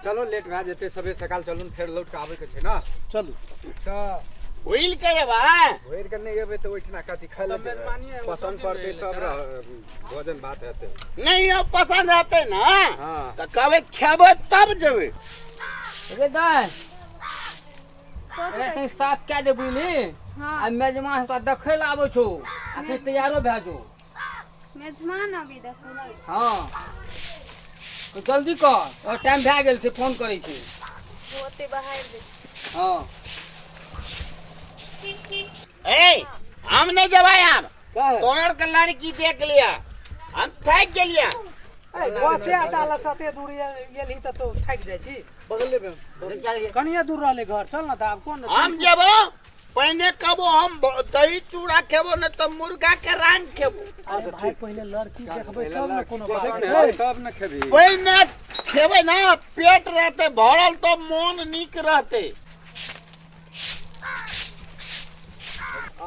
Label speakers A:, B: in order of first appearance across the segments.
A: चलो लेट भए जेतै सबे सकाल चलू फेर लौट के आबै के छै ना
B: चलू
A: तऽ
C: होइल के बा
A: भोर के नहीं एबै तऽ ओइठना कथी खाइ ले पसंद पड़तै तब भोजन भात हेतै
C: नहीं हो पसंद आते ना
A: हां
C: तो कबे खेबे तब जेबे
D: रे दाय कहीं साफ क्या दे बुझली
E: हाँ
D: आ मेजमान तो देखै ला आबै छौ आ फिर तैयारो भए जो
E: मेजमान अभी देखो
D: हाँ तो जल्दी कर और टाइम भए गेल छै फोन करै छै
E: ओते बाहर दे
D: हाँ
C: ए हम नहीं जबा यार
A: का है
C: तोहर के लड़की देख लिया हम थक गेलिया
B: बसे हटाला सते दूर गेली त तो थक जाइ छी
A: बगले में
B: कनिया दूर रहले घर चल ना त आब कोन
C: हम जेबो पहले कबो हम दही चूड़ा खेबो न तो मुर्गा के रंग खेबो
B: अरे भाई पहिले लड़की देखबै तब न कोनो बात
A: देख
B: है
A: ने तब न खेबी
C: पहले खेबे ना पेट रहते भरल तो मन नीक रहते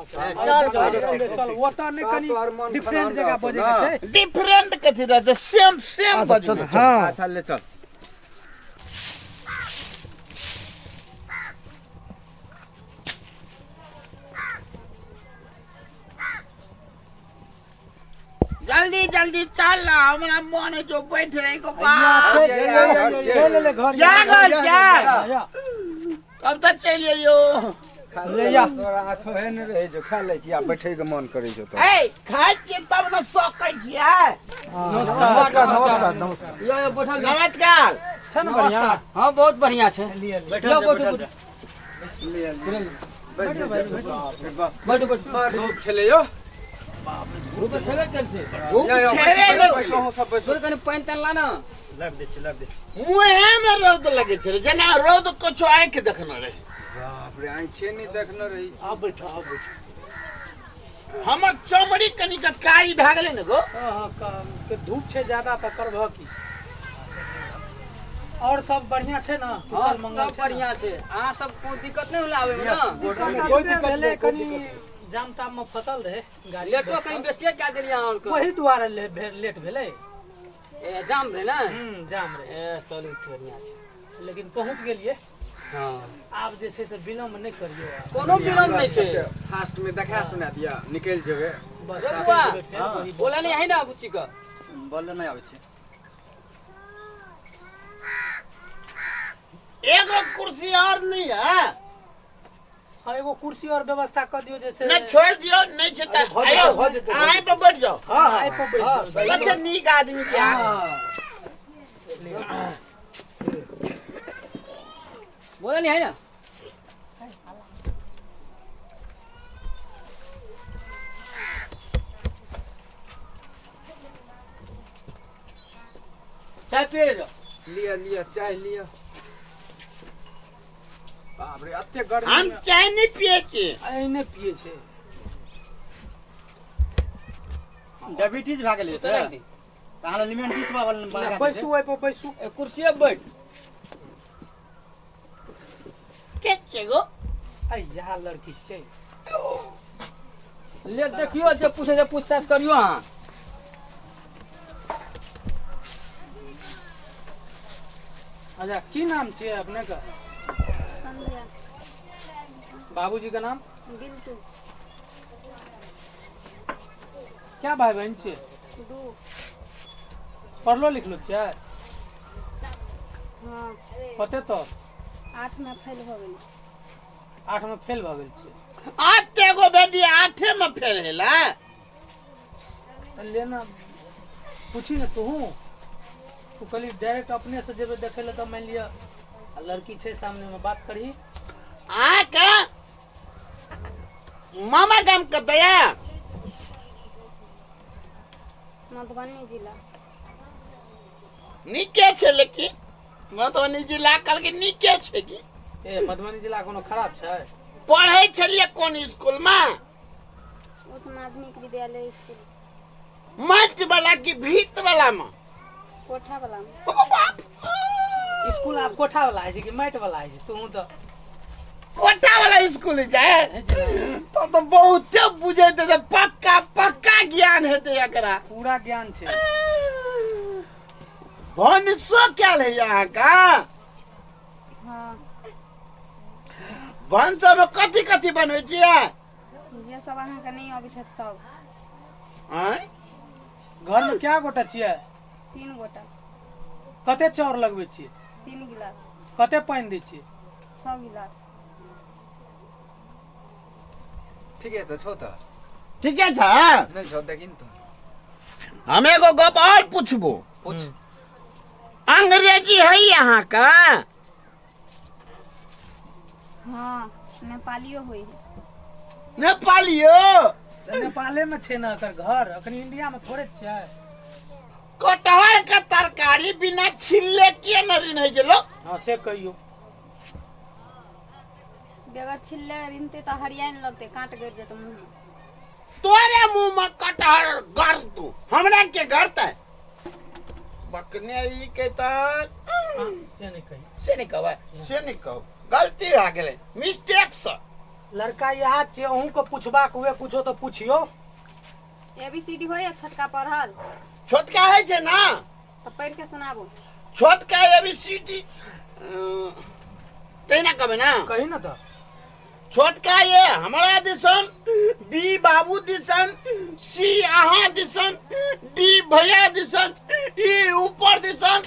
B: चल ओता ने कनी डिफरेंट जगह बजे के छै
C: डिफरेंट कथी रहते सेम बजू
A: हां अच्छा ले चल
C: जल्दी जल्दी चल ना हमरा मन है जो बैठ रही को बाप
B: ले ले घर
C: जागल क्या
B: जा
C: अब तक चलिए यो
A: ले या तोरा आछो है न रहे जो खा ले छी आ बैठे के मन करे छौ तो
C: ए खाइ छी तब न सकै छियै
D: नमस्कार
A: नमस्कार नमस्कार
D: यो यो बैठल
C: नमस्कार
B: छन बढ़िया
D: हाँ बहुत बढ़िया छै
A: बैठो
D: बैठो
A: ले बैठो
D: बैठो बैठो
A: मार धूप छले यो
D: धूप छेबे कल छै
C: धूप छेबे नहि
A: बैठो सब बैठो
D: तोरे कनी पानि तानि ला ना
C: मुँहे में रौद लगे छै जेना रौद कुछ आँख देखना रहे
A: बाप रे आंखे नहीं देखने रही
B: अब बैठो
C: हमर चमड़ी कनी के कारी भए गेलै न गो
B: हां के धूप छै ज्यादा त करबह की और सब बढ़िया छै ना
D: हाँ
B: कुशल मंगल
D: सब बढ़िया छै अहाँ सब कोई दिक्कत नहीं होला आवे में ना
B: कोई दिक्कत भेले कनी जाम ताम में फंसल रहे गाड़ी
D: लेटो कहीं बेसिए क्या देलिए अहाँ के
B: वही दुआरे लेट भेले
D: ए जाम रे ना
B: जाम रहे
D: ए चलू बढ़िया छै
B: लेकिन पहुंच गेलिए
D: हाँ
B: आब जे छै से विलम्ब नहीं करियो
D: कोनो विलम्ब नहीं छै
A: फास्ट में देखा सुना दिया निकल जेबे
B: बस
D: रे बुआ
B: वही
D: बोला नहीं है ना बुच्ची का
A: बोले नहीं आवे छै
C: एगो कुर्सी और नहीं है
B: हां एगो कुर्सी और व्यवस्था कर दियो जैसे
C: न छोड़ दियो नहीं छै त आयो आए पे बैठ जाओ
B: हां हां पे बैठ
C: सबसे नीक आदमी के
D: बोला नहीं है ना चाय पिए लो
A: लिया लिया चाय लिया बाप रे अत्ते गर्मी
C: हम चाय नहीं पिए छी
B: एने पिए छै
F: डायबिटीज भए गेलै से अहाँ लिमिट 20 बना
B: बैसू ओइ पर बैसू
D: कुर्सी पे बैठ
C: के छै गो
B: आई यहाँ लड़की छै
D: ले देखियो जे पूछे से पूछताछ करियो अहाँ
B: अच्छा की नाम छै अपने का
E: संध्या
B: बाबूजी का नाम
E: बिल्टू
B: क्या भाई बहन छै
E: दू
B: पढ़लो लिखलो छै
E: हाँ
B: पते तो
E: 8 में फेल हो गेल
B: 8 में फेल भ गेल छै
C: आज ते एगो बेटी 8 में फेल हैला
B: त लेना पूछी न तू तू कली डायरेक्ट अपने से जेबे देखे ले तो मान लिया लड़की छै सामने में बात करी
C: आ का मामा गाम के दया
E: मधुबनी जिला
C: नीके छै लेकिन मधुबनी जिला कल के नीके छै की
B: ए मधुबनी जिला कोनो खराब छै
C: पढ़ै छलिए कोन स्कूल में
E: उच्च माध्यमिक विद्यालय स्कूल
C: मस्त वाला की भीत वाला में
E: कोठा वाला में
C: ओ बाप
B: स्कूल आप कोठा वाला है कि माइट वाला है तू तो
C: कोठा वाला स्कूल जाए
B: है जे ना,
C: तो बहुत बुझे ते पक्का पक्का ज्ञान हेते एकरा
B: पूरा ज्ञान छै
C: भनिसो क्या ले यहाँ का भंस में कथी कथी बनबै छियै
E: ये सब अहाँके नहीं अबैत हैत सब।
C: आँय
B: घर में क्या गोटा छियै
E: 3 गोटा
B: कते चाउर लगबै छियै
E: 3 गिलास
B: कते पानि दै छियै
E: 6 गिलास।
A: ठीके त छौ त
C: ठीके छ
A: नै छौ देखिन त
C: हम एगो गप और पूछबो
A: पूछ
C: अंग्रेजी है यहाँ का
E: हाँ नेपालियो होइ है।
C: नेपालियो
B: नेपाले में छै ना एकर घर अखन इंडिया में थोड़े छै।
C: कटहर के तरकारी बिना छिलले किए न रिन्है छै लोग
B: हाँ से कहियो
E: बेगर छिलले रिनते तो हरियाइन लगते कांट गिर जेते मुंह में।
C: तोरे मुंह में कटहर गड़ तू हमरा के गड़ता बकने ई कहता
B: से नहीं कही
C: से नहीं कहबै से नहीं कहू गलती भए गेलै मिस्टेक से
B: लड़का यहाँ छै अहूँ को पुछबाक हुए कुछो तो पूछियो।
E: ABCD होय या छोटका पढ़ल
C: छोटका है छै ना
E: तो पढ़ के सुनाबो।
C: छोटका ABCD तहिना कहबै ना
B: कही ना तो
C: छोटका ये हमारा दिसन B बाबू दिसन C अहाँ दिसन D भैया दिसन E ऊपर दिसन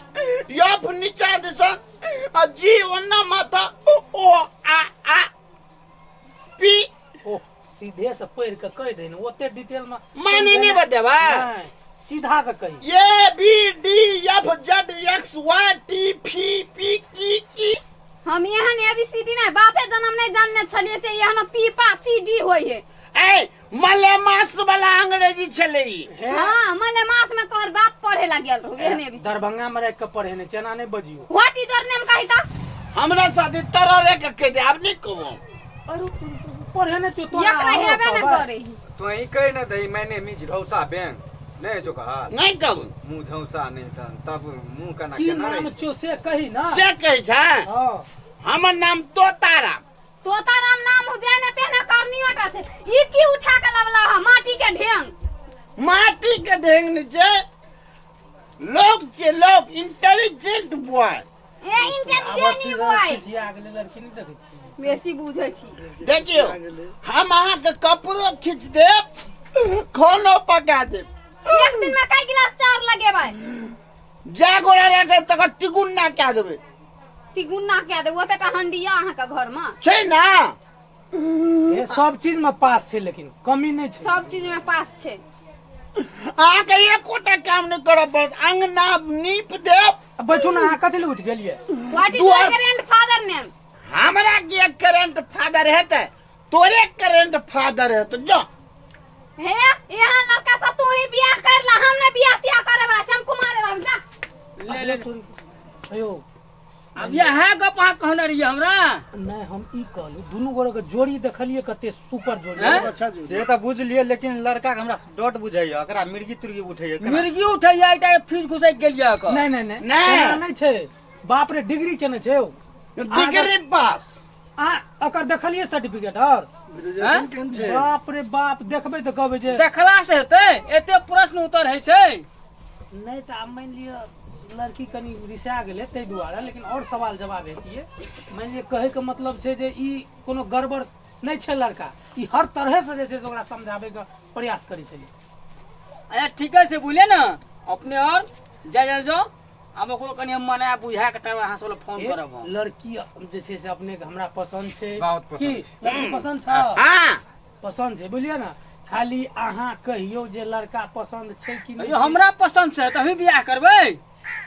C: F नीचा दिसन और G ओन्ना माथा O आ P
B: ओ सीधे से पढ़ के कह दे ओते डिटेल में
C: माने नहीं बतेबा
B: नहीं, सीधा से कही
C: A B D F Z X Y T P Q E
E: हम यहाँ ABCD नहीं बापे जन्म नहीं जानने छलिए से यहाँ पीपा CD होय है।
C: ए मलेमास वाला अंग्रेजी चले
E: हाँ मलेमास में तोहर बाप पढ़े ला गेल रहो एहने ABCD।
B: दरभंगा में रह के पढ़े ने चना नहीं बजियो
E: व्हाट इज योर नेम कही ता
C: हमरा साथे तररे के कह दे अब नहीं कहूं
B: अरे पढ़े ने चो तो
E: एकरा हेबे न करे
A: तो ई कह न दई मैंने मिज ढौसा बैंक नहीं चो कहा
C: नहीं कहूं
A: मुंह झौसा नहीं था तब मुंह कना
B: की
A: केना
B: नाम
A: रही
B: चो से कही ना
C: से कह छ
B: हां
C: हमर नाम तोताराम
E: तोताराम नाम हो जाने तेने करनियोटा छे ई की उठा के लवला ह माटी के ढेंग
C: माटी के ढेंग नीचे लोग छे लोग इंटेलिजेंट बॉय
E: ए इंटेलिजेंट बॉय
B: सिया गेले लड़की नहीं देखै छी
E: बेसी बुझै छी।
C: देखियो हम अहाँ के कपड़ो खींच देब खानो पका देब
E: एक दिन में कई गिलास चाउर लगेबै
C: जागोरा रखे तक टिकुन्ना क्या देबे
E: तिगुना के दे ओते का हंडिया अहाँ के घर में
C: छै ना
B: ये सब चीज में पास छै लेकिन कमी नहीं छै
E: सब चीज में पास छे।
C: अहाँ के एकोटा काम नहीं करब पड़त अंगना नीप देब
B: बैठू ना अहाँ कथि ले उठ गेलिए
E: what is your grandfather name
C: हमरा के करंट फादर हेतै तोरे करंट फादर है तो जो
E: हे यहाँ लड़का सा तू ही बियाह कर ला हमने बियाह तिया करे वाला हम कुमार रह जा
B: ले अयो
D: अब यहाँ गप अहाँ कहने रहिए हमरा
B: नहीं हम ई कहलू दुनू गोरे के जोड़ी देखलिए कते सुपर जोड़ी
D: हैं?
F: अच्छा से तो बुझ लिए लेकिन लड़का के हमरा डॉट बुझाइए एकरा मिर्गी तुर्गी उठैए
D: मिर्गी उठैया एकटा फीस घुसैक गेलिए क
B: नहीं नहीं नहीं
C: नहीं।
B: एना नहीं छै बाप रे डिग्री केने छै ओ
C: डिग्री पास
B: आ अकर देखलिए सर्टिफिकेट और बाप रे बाप देखबै त कहबै जे
D: देखला से हेतै एते प्रश्न उत्तर है छै
B: नहीं त आब मान लियो लड़की कनी रिसा गेलै तै दुआरे लेकिन और सवाल जवाब हेतिए मान लियो कहे के मतलब छै जे ई कोनो गड़बड़ नहीं छै लड़का ई हर तरह से जे छै से ओकरा समझाबै के प्रयास करै छै।
D: अच्छा ठीक है से बुझले ना अपने और जा जो अब ओकरो कनी हम मना बुझा के तब अहाँ सब फोन करब हम।
B: लड़की जे छै से अपने के हमरा पसंद छै
A: बहुत पसंद
B: की लड़की पसंद छ
C: हाँ
B: पसंद छै बुझलिए ना खाली अहाँ कहियो जे लड़का पसंद छै कि नहीं
D: यो हमरा पसंद छै तभी बियाह करबै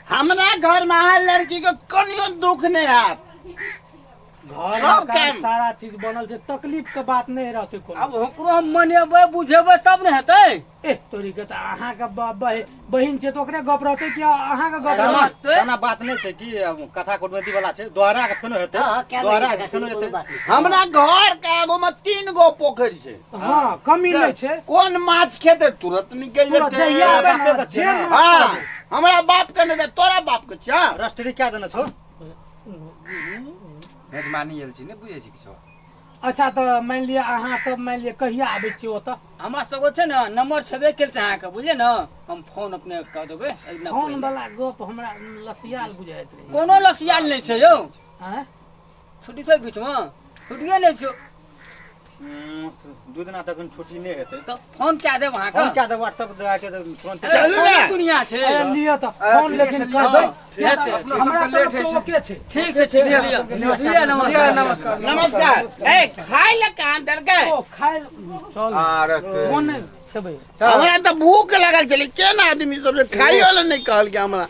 C: हमरा घर में हर लड़की को कनियो दुख नहीं हाथ
B: घर
C: सब
B: मकान
C: काम।
B: सारा चीज बनल छै तकलीफ के बात नहीं रहते कोनो
D: अब ओकरो हम मनेबै बुझेबै तब ने हेतै
B: ए तोरी के त अहाँ के बहिन छै तो ओकरे गप रहते कि अहाँ के गप
F: गाना
B: रहते
F: गाना बात नहीं छै कि कथा कुटमती वाला छै दोहरा के कोनो हेतै दोहरा के कोनो हेतै
C: हमरा घर के आगो में 3 गो पोखरी छै
B: हां कमी नहीं छै
C: कौन माछ खेते तुरंत निकल
B: पूरा
C: जेतै
B: दहिया
F: बापे
B: बना,
F: के छै
B: जेल
F: ना।
B: में
C: हाँ
B: छोड़ दे।
C: हमरा बाप के नहीं तोरा बाप के छ
F: रस्टरी क्या देना छौ
A: मेजबानी एल छी नहीं बुझे छी किछो
B: अच्छा तो मान लिया अहाँ सब मान लिया कहिया आबै छी ओतऽ
D: हमरा सबके छै ने नंबर छेबे केल छै अहाँके बुझलिए ना हम फोन अपने कह देबै एकदम
B: फोन
D: पहिले।
B: वाला गप हमरा लसियाल बुझाइत रहे
D: कोनो लसियाल नहीं छै यौ
B: हैं
D: छुट्टी छै बीच में छुट्टिए नहीं छो
F: दू दिन तक छुट्टी नहीं हेतै
D: तो फोन क्या दे वहाँ का
F: फोन क्या दे व्हाट्सएप दे के तुरंत
C: चलू ना
D: दुनिया छे
B: अरे लिया तो फोन लेकिन कर दो हमरा
A: लेट
B: तरफ
A: है
B: से ओके छे
D: ठीक है ठीक है लिया नमस्कार
C: नमस्कार ए खाए ले कहां दर के
B: ओ खाए चल
A: अरे
B: फोन नहीं छबे
C: हमरा तो भूख लगल छले केना आदमी सब खाइयो ले नहीं कहल के हमरा